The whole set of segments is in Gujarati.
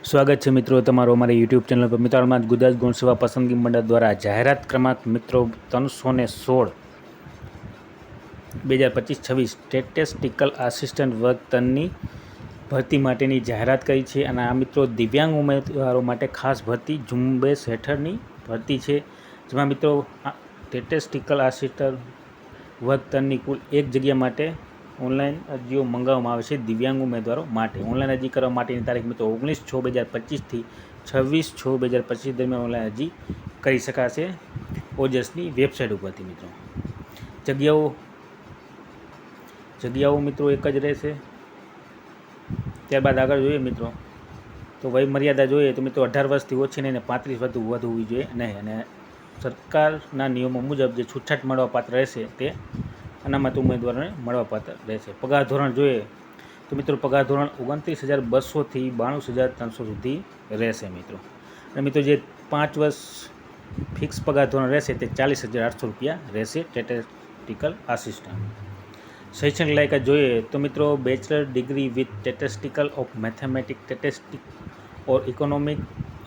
સ્વાગત છે મિત્રો તમારો અમારી યુટ્યુબ ચેનલ પર। મિત્રો હાલમાં ગુજરાત ગૌણ સેવા પસંદગી મંડળ દ્વારા જાહેરાત ક્રમાંક મિત્રો 316 2025-26 સ્ટેટિસ્ટિકલ આસિસ્ટન્ટ વર્ગ 3ની ભરતી માટેની જાહેરાત કરી છે। અને આ મિત્રો દિવ્યાંગ ઉમેદવારો માટે ખાસ ભરતી ઝુંબેશ હેઠળની ભરતી છે, જેમાં મિત્રો સ્ટેટિસ્ટિકલ આસિસ્ટન્ટ વર્ગ 3ની કુલ એક જગ્યા માટે ઓનલાઈન અરજીઓ મંગાવવામાં આવે છે દિવ્યાંગ ઉમેદવારો માટે। ઓનલાઈન અરજી કરવા માટેની તારીખ મિત્રો 19/6/2025 થી 26/6/2025 દરમિયાન ઓનલાઈન અરજી કરી શકાશે ઓજસની વેબસાઇટ ઉપરથી। મિત્રો જગ્યાઓ મિત્રો એક જ રહેશે। ત્યારબાદ આગળ જોઈએ મિત્રો તો વય મર્યાદા જોઈએ તો મિત્રો 18 વર્ષથી ઓછી નહીં અને 35 વર્ષથી વધુ હોવી જોઈએ નહીં। અને સરકારના નિયમો મુજબ જે છૂટછાટ મળવાપાત્ર રહેશે તે અનામત ઉમેદવારોને મળવાપાત્ર રહેશે। પગાર ધોરણ જોઈએ તો મિત્રો પગાર ધોરણ 29,200 થી 92,300 સુધી રહેશે મિત્રો। અને મિત્રો જે 5 વર્ષ ફિક્સ પગાર ધોરણ રહેશે તે 40,800 રૂપિયા રહેશે સ્ટેટિસ્ટિકલ આસિસ્ટન્ટ। શૈક્ષણિક લાયકાત જોઈએ તો મિત્રો bachelor degree with statistical of mathematic statistic or economic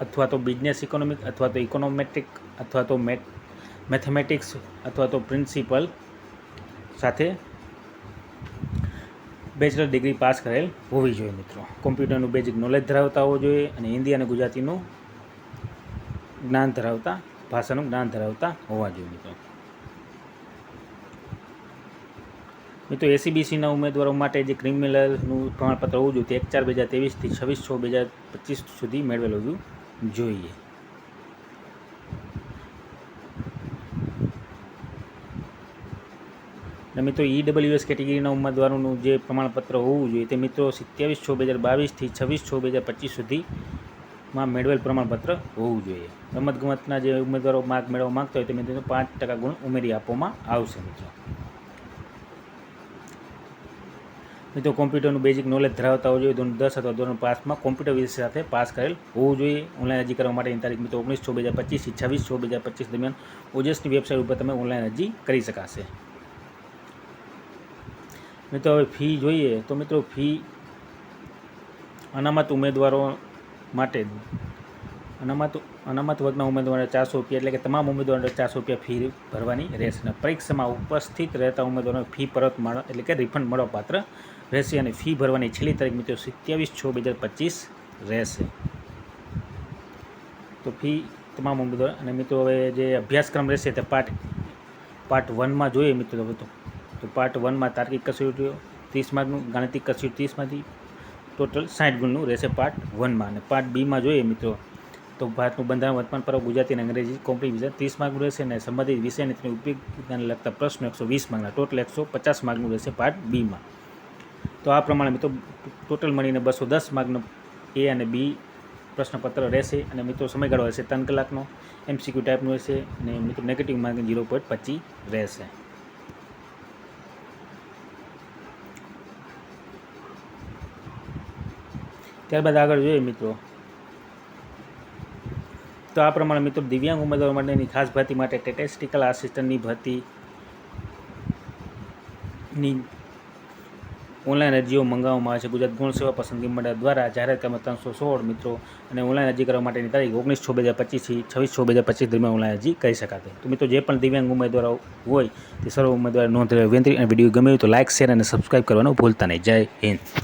અથવા તો બિઝનેસ ઇકોનોમિક અથવા તો ઇકોનોમેટ્રિક અથવા તો મેથેમેટિક્સ અથવા તો પ્રિન્સિપલ સાથે બેચલર ડિગ્રી પાસ કરેલ હોવી જોઈએ મિત્રો। કોમ્પ્યુટરનું બેઝિક નોલેજ ધરાવતા હોવું જોઈએ અને હિન્દી અને ગુજરાતીનું જ્ઞાન ધરાવતા ભાષાનું જ્ઞાન ધરાવતા હોવા જોઈએ મિત્રો। મિત્રો એસીબીસીના ઉમેદવારો માટે જે ક્રિમિનલનું પ્રમાણપત્ર હોવું જોઈએ તે 1/4/2023 થી 26/6/2025 સુધી મેળવેલ હોવું જોઈએ। અને મિત્રો ઈડબ્લ્યુએસ કેટેગરીના ઉમેદવારોનું જે પ્રમાણપત્ર હોવું જોઈએ તે મિત્રો 27/6/2022 થી 26/6/2025 સુધીમાં મેળવેલ પ્રમાણપત્ર હોવું જોઈએ। રમતગમતના જે ઉમેદવારો માર્ક મેળવવા માગતા હોય તે મિત્રો 5% ગુણ ઉમેરી આપવામાં આવશે મિત્રો। મિત્રો કોમ્પ્યુટરનું બેઝિક નોલેજ ધરાવતા હોવું જોઈએ। ધોરણ 10 અથવા ધોરણ 5માં કોમ્પ્યુટર વિષય સાથે પાસ કરેલ હોવું જોઈએ। ઓનલાઈન અરજી કરવા માટેની તારીખ મિત્રો 19/6/2025 થી 26/6/2025 દરમિયાન ઓજસની વેબસાઇટ ઉપર તમે ઓનલાઈન અરજી કરી શકાશે। મિત્રો હવે ફી જોઈએ તો મિત્રો ફી અનામત ઉમેદવારો માટે અનામત વર્ગના ઉમેદવારોને 400 રૂપિયા એટલે કે તમામ ઉમેદવારોને 400 રૂપિયા ફી ભરવાની રહેશે। અને પરીક્ષામાં ઉપસ્થિત રહેતા ઉમેદવારોને ફી પરત એટલે કે રિફંડ મળવાપાત્ર રહેશે। અને ફી ભરવાની છેલ્લી તારીખ મિત્રો 27/6/2025 રહેશે। તો ફી તમામ ઉમેદવાર અને મિત્રો હવે જે અભ્યાસક્રમ રહેશે તે પાર્ટ 1માં જોઈએ મિત્રો તો પાર્ટ 1માં તાર્કિક કસોટીઓ 30 માર્કનું, ગાણિતિક કસોટી 30માંથી ટોટલ 60 ગુણનું રહેશે પાર્ટ 1માં। અને પાર્ટ 2માં જોઈએ મિત્રો તો ભારતનું બંધારણ, વર્તમાન પર્વ, ગુજરાતી અને અંગ્રેજી કોમ્પ્રિહેન્શન 30 માર્કનું રહેશે। અને સંબંધિત વિષય અને તેની ઉપયોગિતાને લગતા પ્રશ્નો 120 માર્કના ટોટલ 150 માર્કનું રહેશે પાર્ટ 2માં। તો આ પ્રમાણે મિત્રો ટોટલ મળીને 210 માર્કનો એ અને બી પ્રશ્નપત્ર રહેશે। અને મિત્રો સમયગાળો રહેશે 3 કલાકનો, MCQ ટાઈપનું રહેશે અને મિત્રો નેગેટિવ માર્કિંગ 0.25 રહેશે। ત્યારબાદ આગળ જોઈએ મિત્રો તો આ પ્રમાણે મિત્રો દિવ્યાંગ ઉમેદવારો માટેની ખાસ ભરતી માટે સ્ટેટિસ્ટિકલ આસિસ્ટન્ટની ભરતીની ઓનલાઈન અરજીઓ મંગાવવામાં આવે છે ગુજરાત ગૌણ સેવા પસંદગી મંડળ દ્વારા। જાહેરાત ક્રમાંક 316 મિત્રો અને ઓનલાઈન અરજી કરવા માટેની તારીખ 19/6/2025 થી 26/6/2025 દરમિયાન ઓનલાઈન અરજી કરી શકાશે। તો મિત્રો જે પણ દિવ્યાંગ ઉમેદવારો હોય તે સર્વ ઉમેદવારો નોંધ લેવા વિનંતી। અને વિડીયો ગમે તો લાઇક, શેર અને સબસ્ક્રાઈબ કરવાનું ભૂલતા નહીં। જય હિન્દ।